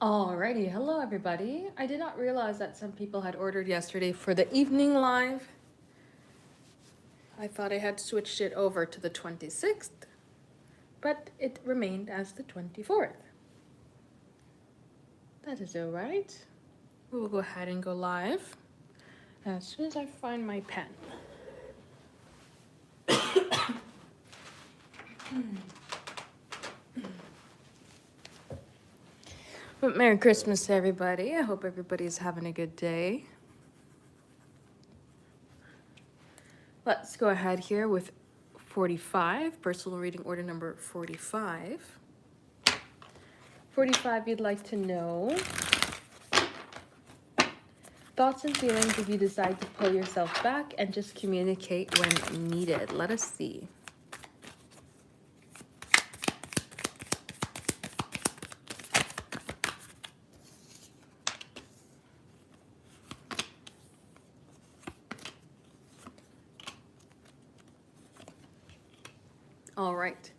Alrighty, hello everybody. I did not realize that some people had ordered yesterday for the evening live. I thought I had switched it over to the 26th, but it remained as the 24th. That is alright. We will go ahead and go live as soon as I find my pen. But Merry Christmas to everybody. I hope everybody's having a good day. Let's go ahead here with 45, personal reading order number 45. 45, you'd like to know thoughts and feelings if you decide to pull yourself back and just communicate when needed. Let us see. All right.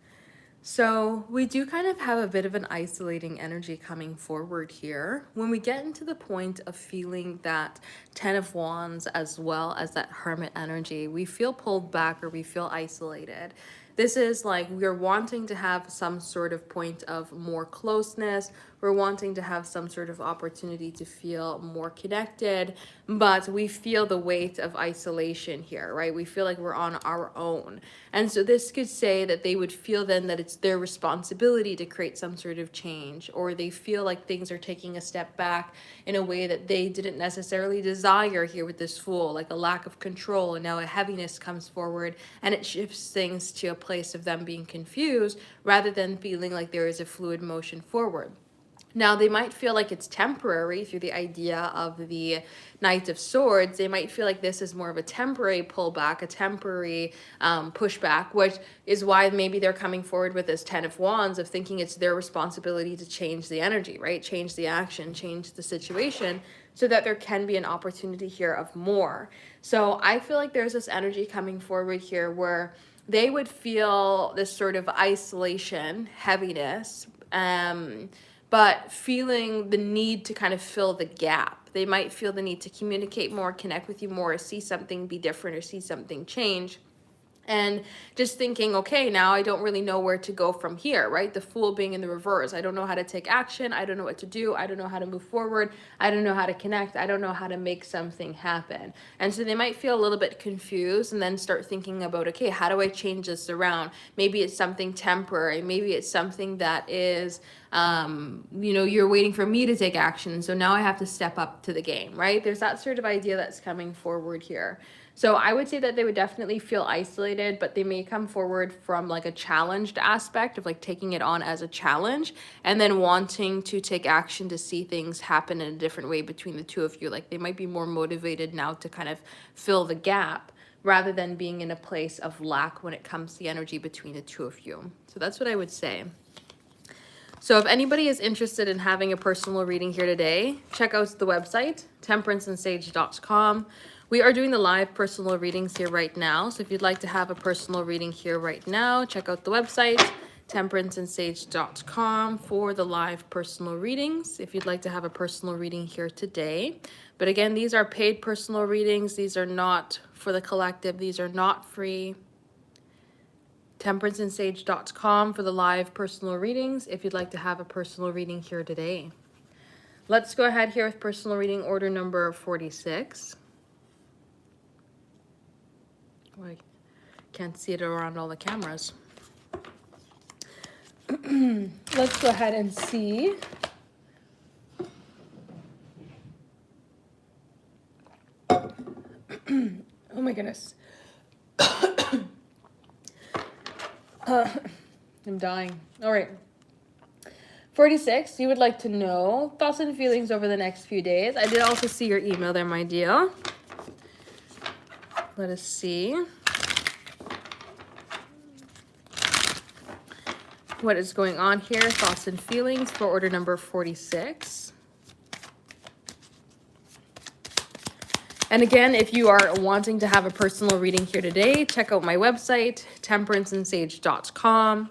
So we do kind of have a bit of an isolating energy coming forward here. When we get into the point of feeling that 10 of Wands as well as that Hermit energy, we feel pulled back or we feel isolated. This is like we're wanting to have some sort of point of more closeness. We're wanting to have some sort of opportunity to feel more connected, but we feel the weight of isolation here, right? We feel like we're on our own. And so this could say that they would feel then that it's their responsibility to create some sort of change, or they feel like things are taking a step back in a way that they didn't necessarily desire here with this Fool, like a lack of control. And now a heaviness comes forward and it shifts things to a place of them being confused rather than feeling like there is a fluid motion forward. Now, they might feel like it's temporary through the idea of the Knight of Swords. They might feel like this is more of a temporary pullback, a temporary pushback, which is why maybe they're coming forward with this 10 of Wands of thinking it's their responsibility to change the energy, right? Change the action, change the situation so that there can be an opportunity here of more. So I feel like there's this energy coming forward here where they would feel this sort of isolation, heaviness, but feeling the need to kind of fill the gap. They might feel the need to communicate more, connect with you more, or see something be different or see something change. And just thinking, okay, now I don't really know where to go from here, right? The Fool being in the reverse. I don't know how to take action. I don't know what to do. I don't know how to move forward. I don't know how to connect. I don't know how to make something happen. And so they might feel a little bit confused and then start thinking about, okay, how do I change this around? Maybe it's something temporary. Maybe it's something that is, you're waiting for me to take action. So now I have to step up to the game, right? There's that sort of idea that's coming forward here. So I would say that they would definitely feel isolated, but they may come forward from like a challenged aspect of like taking it on as a challenge and then wanting to take action to see things happen in a different way between the two of you. Like they might be more motivated now to kind of fill the gap rather than being in a place of lack when it comes to the energy between the two of you. So that's what I would say. So if anybody is interested in having a personal reading here today, check out the website, temperanceandsage.com. We are doing the live personal readings here right now. So if you'd like to have a personal reading here right now, check out the website, temperanceandsage.com for the live personal readings. If you'd like to have a personal reading here today. But again, these are paid personal readings. These are not for the collective. These are not free. Temperanceandsage.com for the live personal readings if you'd like to have a personal reading here today. Let's go ahead here with personal reading order number 46. Oh, I can't see it around all the cameras. Let's go ahead and see. Oh my goodness. I'm dying. All right. 46, you would like to know thoughts and feelings over the next few days. I did also see your email there, my dear. Let us see. What is going on here? Thoughts and feelings for order number 46. And again, if you are wanting to have a personal reading here today, check out my website, temperanceandsage.com.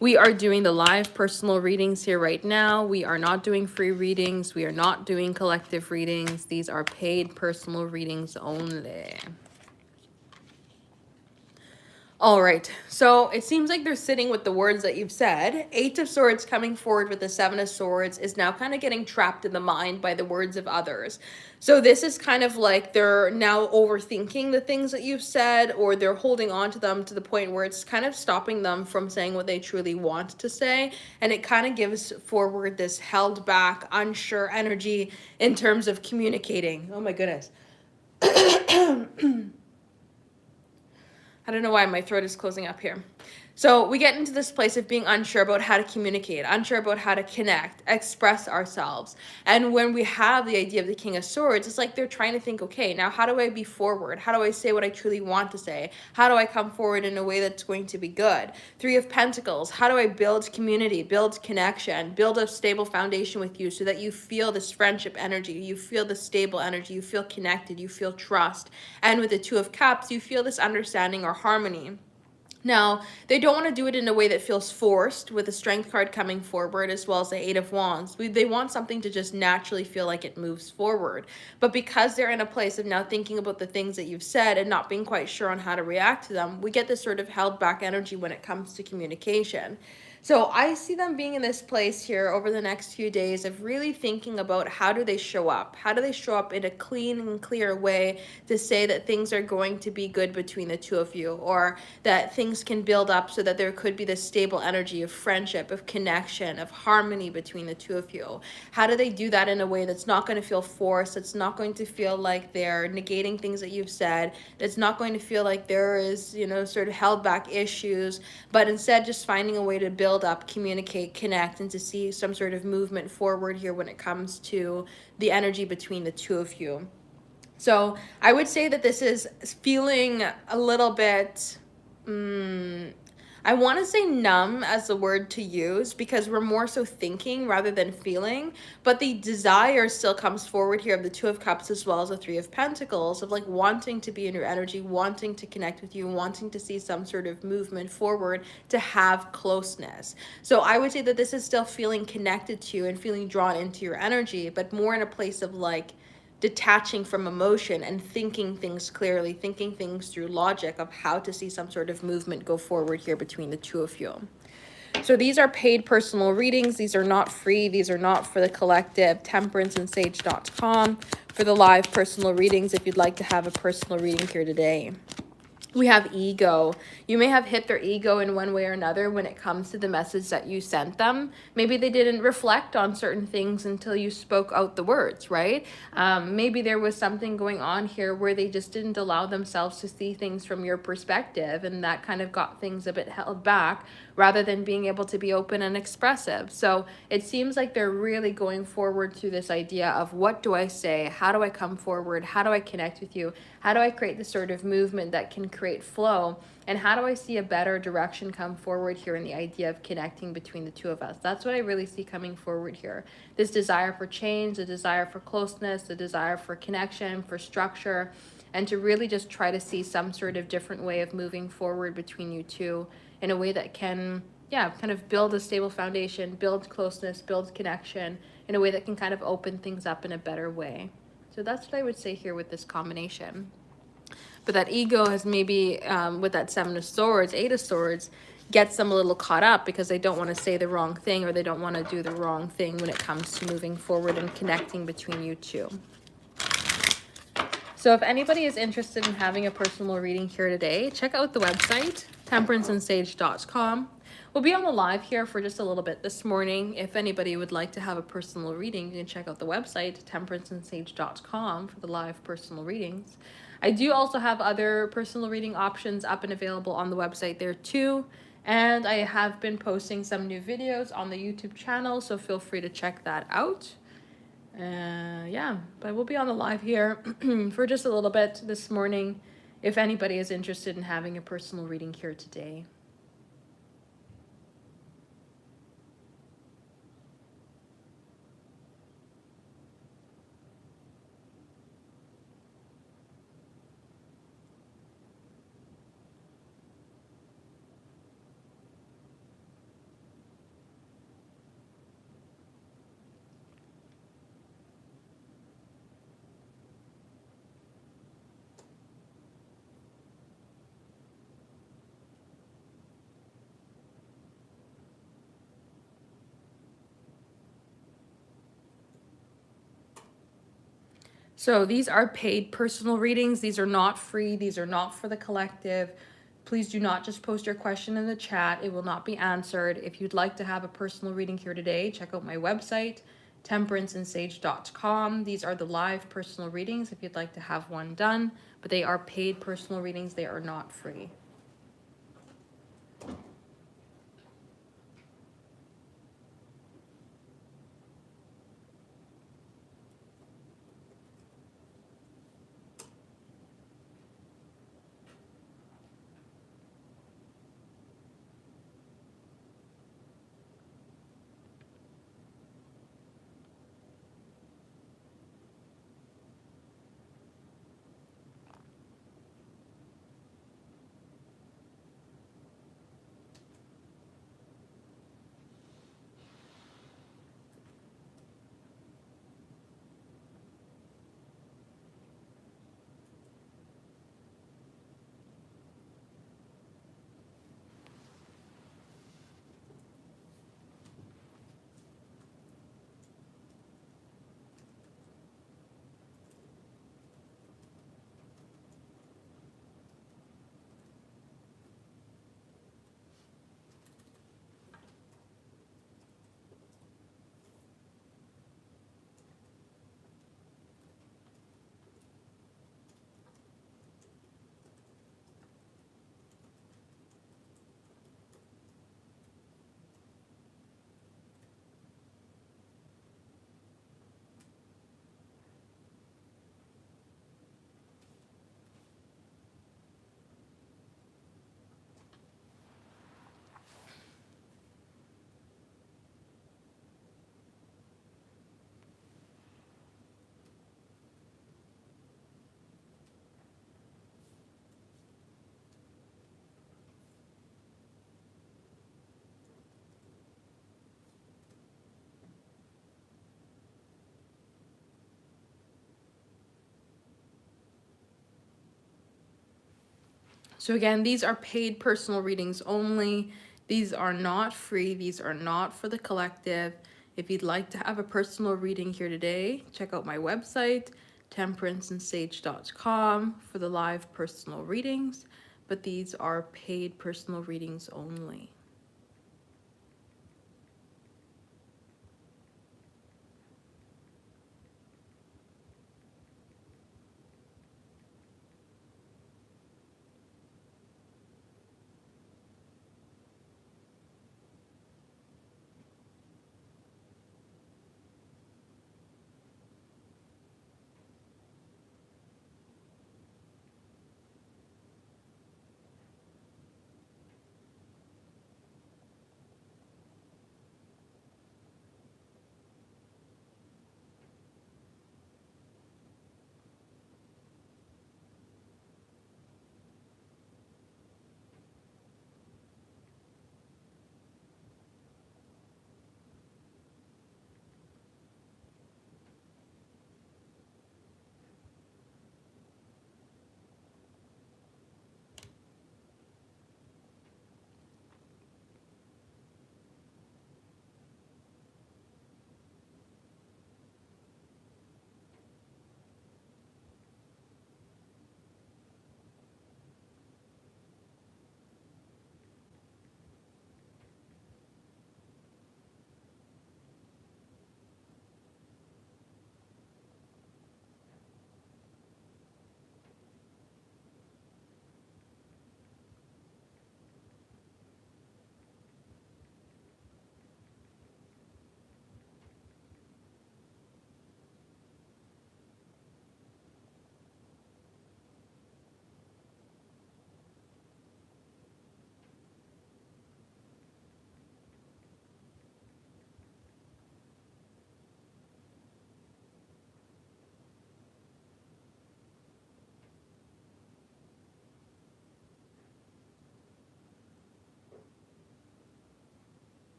We are doing the live personal readings here right now. We are not doing free readings. We are not doing collective readings. These are paid personal readings only. All right, so it seems like they're sitting with the words that you've said. Eight of Swords coming forward with the Seven of Swords is now kind of getting trapped in the mind by the words of others. So this is kind of like they're now overthinking the things that you've said, or they're holding on to them to the point where it's kind of stopping them from saying what they truly want to say. And it kind of gives forward this held back, unsure energy in terms of communicating. Oh my goodness. I don't know why my throat is closing up here. So we get into this place of being unsure about how to communicate, unsure about how to connect, express ourselves. And when we have the idea of the King of Swords, it's like they're trying to think, okay, now how do I be forward? How do I say what I truly want to say? How do I come forward in a way that's going to be good? Three of Pentacles, how do I build community, build connection, build a stable foundation with you so that you feel this friendship energy, you feel the stable energy, you feel connected, you feel trust. And with the Two of Cups, you feel this understanding or harmony. Now, they don't want to do it in a way that feels forced, with the Strength card coming forward as well as the Eight of Wands. They want something to just naturally feel like it moves forward. But because they're in a place of now thinking about the things that you've said and not being quite sure on how to react to them, we get this sort of held back energy when it comes to communication. So I see them being in this place here over the next few days of really thinking about how do they show up? How do they show up in a clean and clear way to say that things are going to be good between the two of you, or that things can build up so that there could be this stable energy of friendship, of connection, of harmony between the two of you? How do they do that in a way that's not going to feel forced, that's not going to feel like they're negating things that you've said, that's not going to feel like there is, sort of held back issues, but instead just finding a way to build up, communicate, connect, and to see some sort of movement forward here when it comes to the energy between the two of you. So I would say that this is feeling a little bit, I want to say numb as the word to use, because we're more so thinking rather than feeling, but the desire still comes forward here of the Two of Cups as well as the Three of Pentacles, of like wanting to be in your energy, wanting to connect with you, wanting to see some sort of movement forward, to have closeness. So I would say that this is still feeling connected to you and feeling drawn into your energy, but more in a place of like detaching from emotion and thinking things clearly, thinking things through logic of how to see some sort of movement go forward here between the two of you. So these are paid personal readings. These are not free. These are not for the collective. TemperanceandSage.com for the live personal readings if you'd like to have a personal reading here today. We have ego. You may have hit their ego in one way or another when it comes to the message that you sent them. Maybe they didn't reflect on certain things until you spoke out the words, right? Maybe there was something going on here where they just didn't allow themselves to see things from your perspective, and that kind of got things a bit held back rather than being able to be open and expressive. So it seems like they're really going forward through this idea of, what do I say? How do I come forward? How do I connect with you? How do I create this sort of movement that can create flow? And how do I see a better direction come forward here in the idea of connecting between the two of us? That's what I really see coming forward here. This desire for change, the desire for closeness, the desire for connection, for structure, and to really just try to see some sort of different way of moving forward between you two in a way that can, kind of build a stable foundation, build closeness, build connection in a way that can kind of open things up in a better way. So that's what I would say here with this combination. But that ego has maybe, with that Seven of Swords, Eight of Swords, gets them a little caught up because they don't want to say the wrong thing, or they don't want to do the wrong thing when it comes to moving forward and connecting between you two. So if anybody is interested in having a personal reading here today, check out the website, TemperanceandSage.com. We'll be on the live here for just a little bit this morning. If anybody would like to have a personal reading, you can check out the website, TemperanceandSage.com, for the live personal readings. I do also have other personal reading options up and available on the website there too. And I have been posting some new videos on the YouTube channel, so feel free to check that out. But we'll be on the live here for just a little bit this morning if anybody is interested in having a personal reading here today. So these are paid personal readings. These are not free. These are not for the collective. Please do not just post your question in the chat. It will not be answered. If you'd like to have a personal reading here today, check out my website, temperanceandsage.com. These are the live personal readings if you'd like to have one done, but they are paid personal readings. They are not free. So again, these are paid personal readings only. These are not free. These are not for the collective. If you'd like to have a personal reading here today, check out my website, temperanceandsage.com, for the live personal readings, but these are paid personal readings only.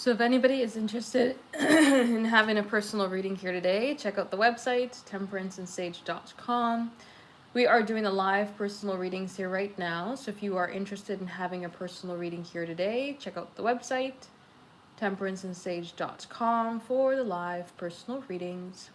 So if anybody is interested in having a personal reading here today, check out the website, temperanceandsage.com. We are doing the live personal readings here right now. So if you are interested in having a personal reading here today, check out the website, temperanceandsage.com, for the live personal readings.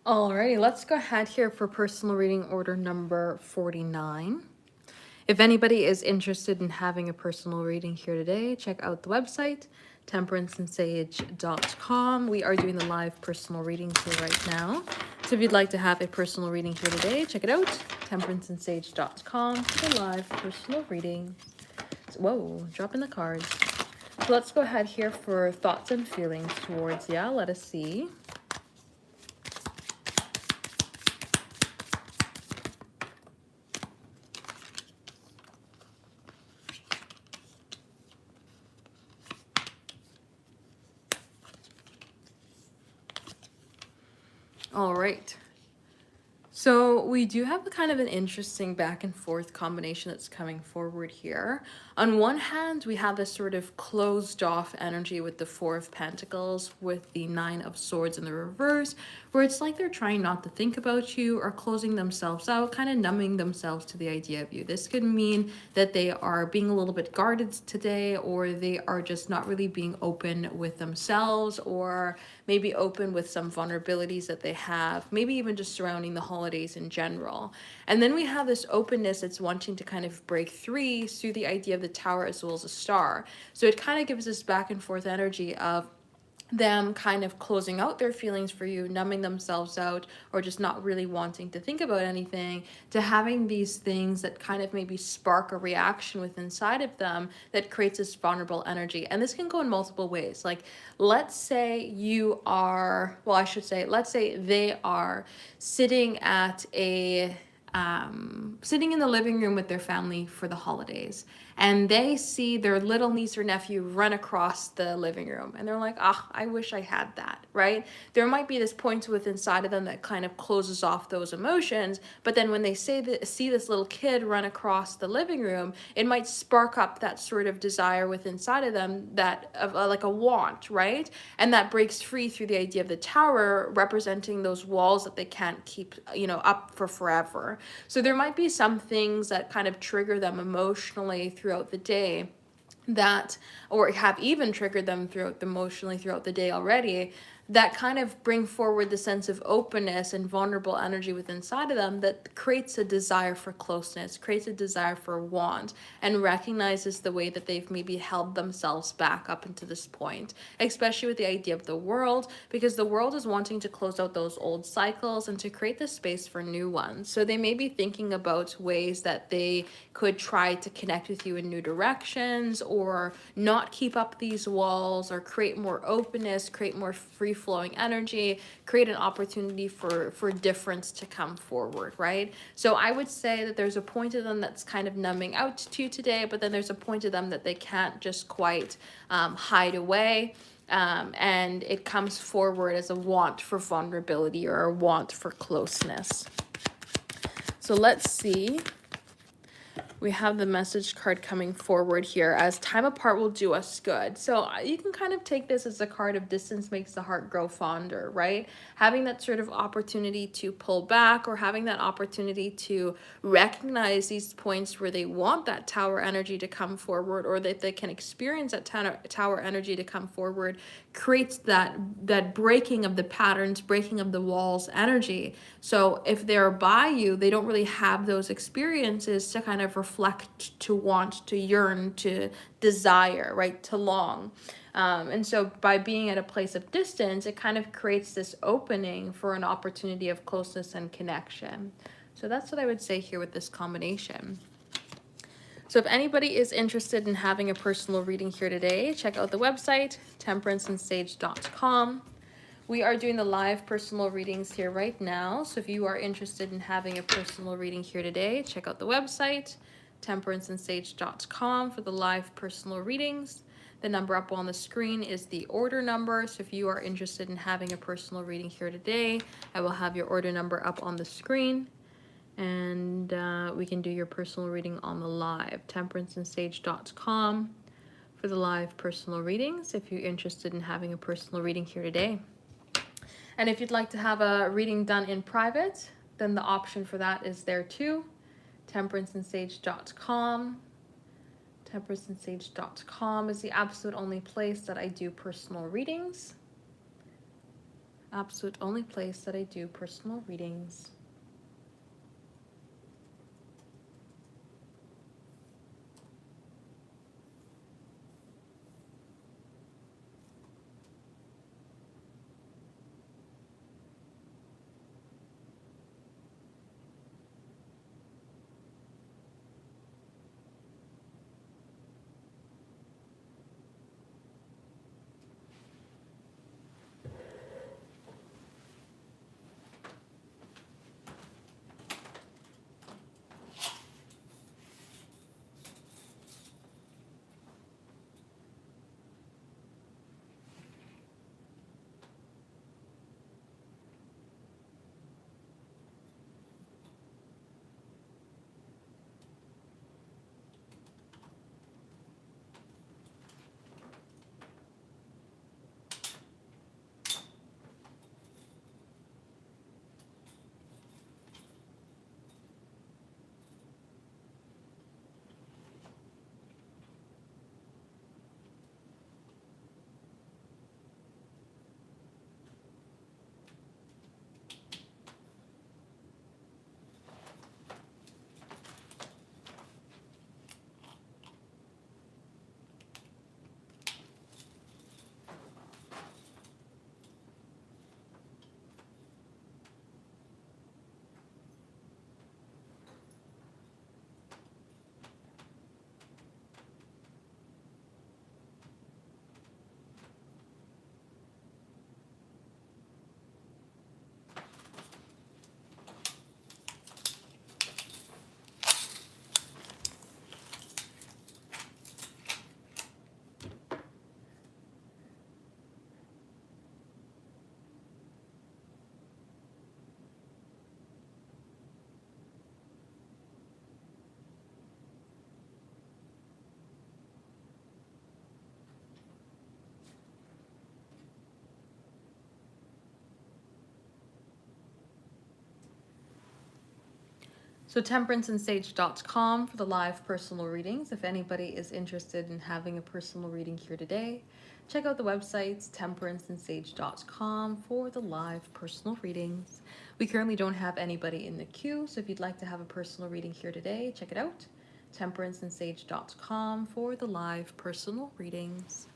Alrighty, let's go ahead here for personal reading order number 49. If anybody is interested in having a personal reading here today, check out the website, temperanceandsage.com. We are doing the live personal readings here right now. So if you'd like to have a personal reading here today, check it out, temperanceandsage.com, for the live personal readings. So, whoa, dropping the cards. So let's go ahead here for thoughts and feelings towards ya. Let us see. All right. So we do have a kind of an interesting back and forth combination that's coming forward here. On one hand, we have this sort of closed off energy with the Four of Pentacles, with the Nine of Swords in the reverse, where it's like they're trying not to think about you or closing themselves out, kind of numbing themselves to the idea of you. This could mean that they are being a little bit guarded today, or they are just not really being open with themselves, or maybe open with some vulnerabilities that they have, maybe even just surrounding the holidays in general. And then we have this openness that's wanting to kind of break free through the idea of the Tower as well as a star. So it kind of gives this back and forth energy of them kind of closing out their feelings for you, numbing themselves out, or just not really wanting to think about anything, to having these things that kind of maybe spark a reaction within inside of them that creates this vulnerable energy. And this can go in multiple ways. Like, let's say you are, well, I should say, let's say they are sitting at a sitting in the living room with their family for the holidays, and they see their little niece or nephew run across the living room, and they're like, ah, I wish I had that, right? There might be this point within inside of them that kind of closes off those emotions, but then when they see this little kid run across the living room, it might spark up that sort of desire within inside of them, that of like a want, right? And that breaks free through the idea of the tower representing those walls that they can't keep, up for forever. So there might be some things that kind of trigger them emotionally throughout the day, that, or have even triggered them throughout emotionally throughout the day already, that kind of bring forward the sense of openness and vulnerable energy within inside of them, that creates a desire for closeness, creates a desire for want, and recognizes the way that they've maybe held themselves back up until this point, especially with the idea of the world, because the world is wanting to close out those old cycles and to create the space for new ones. So they may be thinking about ways that they could try to connect with you in new directions, or not keep up these walls, or create more openness, create more free flowing energy, create an opportunity for difference to come forward, right? So I would say that there's a point of them that's kind of numbing out to you today, but then there's a point of them that they can't just quite hide away. And it comes forward as a want for vulnerability or a want for closeness. So let's see. We have the message card coming forward here as time apart will do us good. So you can kind of take this as a card of distance makes the heart grow fonder, right? Having that sort of opportunity to pull back, or having that opportunity to recognize these points where they want that tower energy to come forward, or that they can experience that tower energy to come forward, creates that breaking of the patterns, breaking of the walls energy. So if they're by you, they don't really have those experiences to kind of reflect, to want, to yearn, to desire, right, to long. And so by being at a place of distance, it kind of creates this opening for an opportunity of closeness and connection. So that's what I would say here with this combination. So if anybody is interested in having a personal reading here today, check out the website, temperanceandsage.com. We are doing the live personal readings here right now. So if you are interested in having a personal reading here today, check out the website, temperanceandsage.com, for the live personal readings. The number up on the screen is the order number. So if you are interested in having a personal reading here today, I will have your order number up on the screen. And we can do your personal reading on the live, temperanceandsage.com, for the live personal readings if you're interested in having a personal reading here today. And if you'd like to have a reading done in private, then the option for that is there too, temperanceandsage.com. Temperanceandsage.com is the absolute only place that I do personal readings. Absolute only place that I do personal readings. So temperanceandsage.com for the live personal readings. If anybody is interested in having a personal reading here today, check out the website temperanceandsage.com for the live personal readings. We currently don't have anybody in the queue, so if you'd like to have a personal reading here today, check it out. temperanceandsage.com for the live personal readings.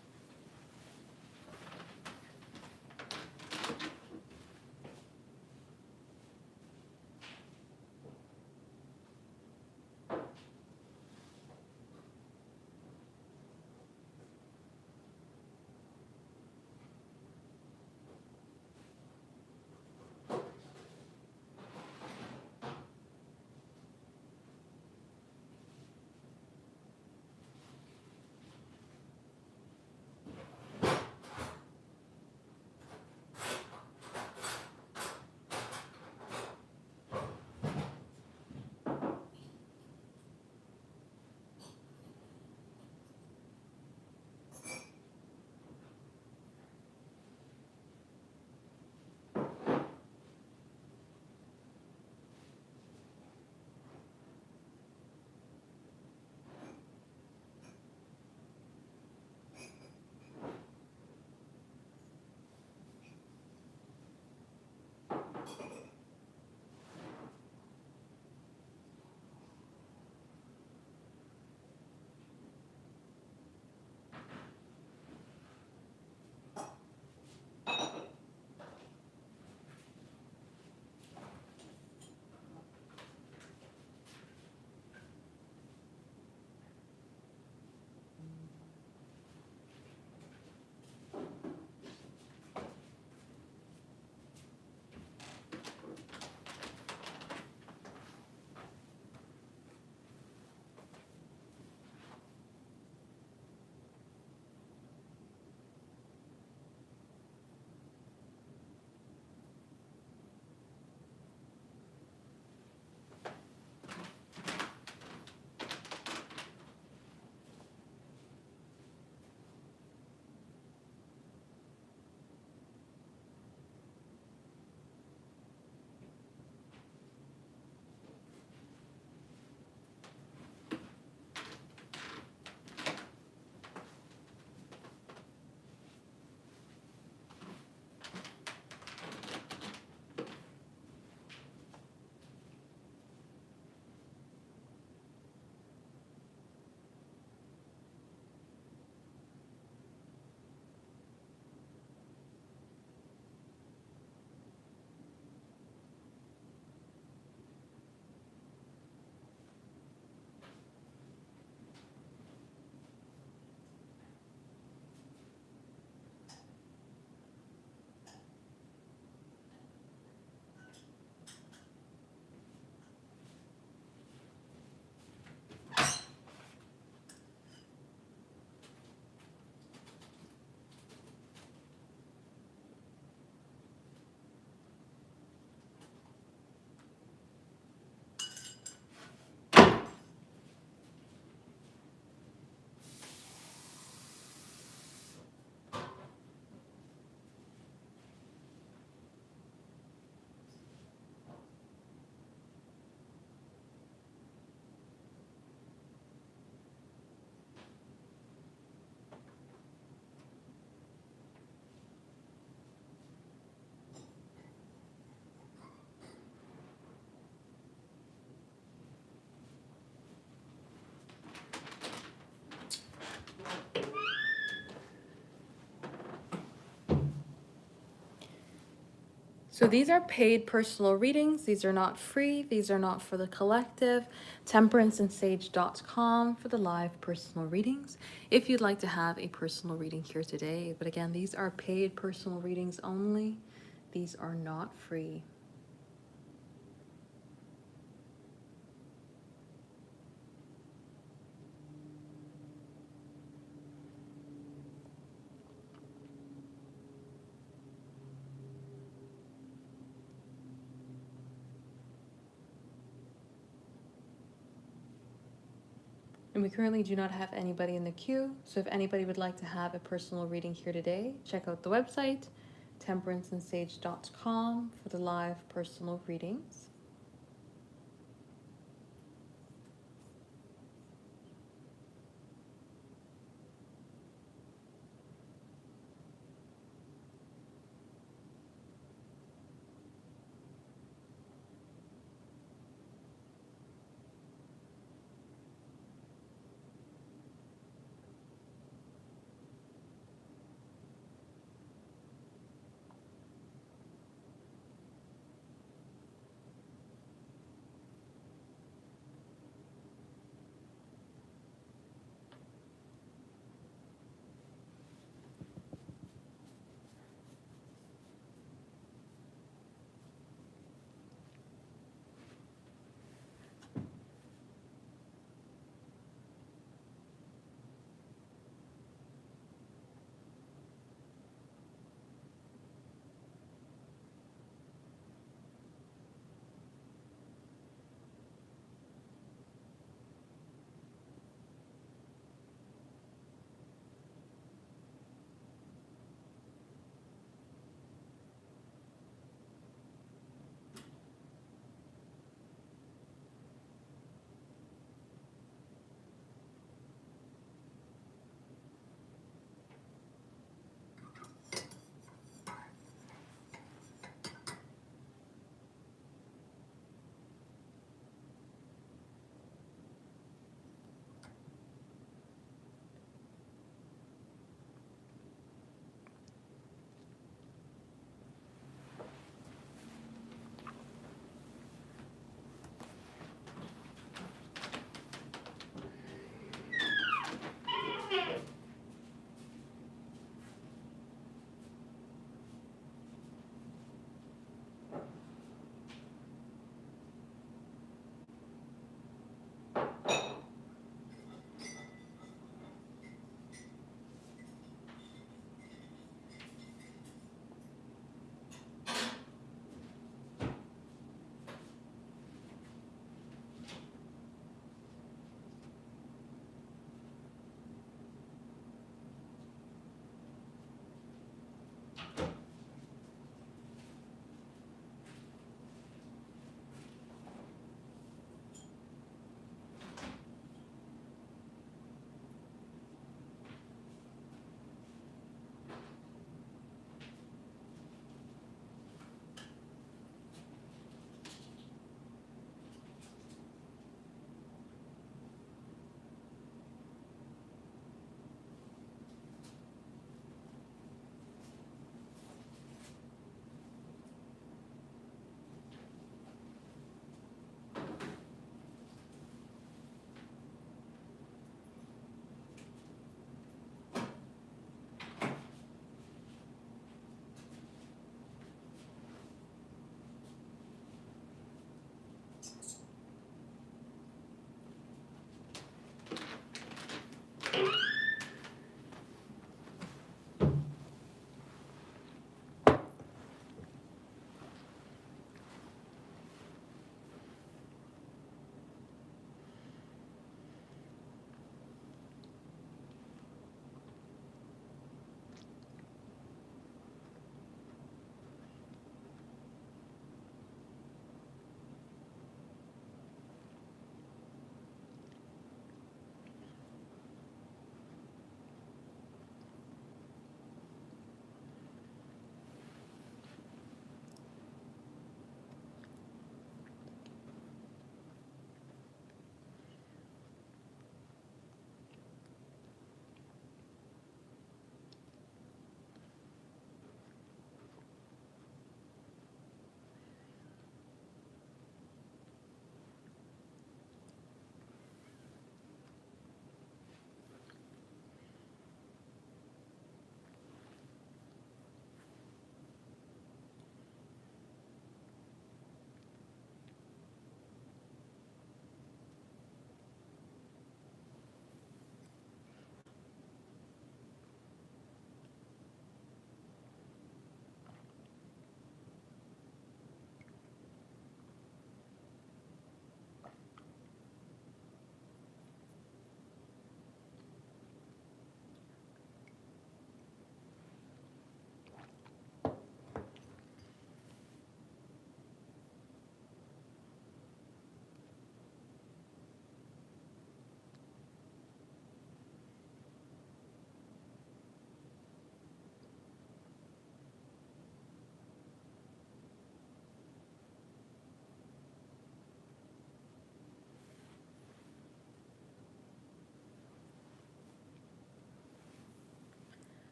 So these are paid personal readings. These are not free. These are not for the collective. Temperanceandsage.com for the live personal readings. If you'd like to have a personal reading here today, but again, these are paid personal readings only. These are not free. And we currently do not have anybody in the queue, so if anybody would like to have a personal reading here today, check out the website, temperanceandsage.com for the live personal readings.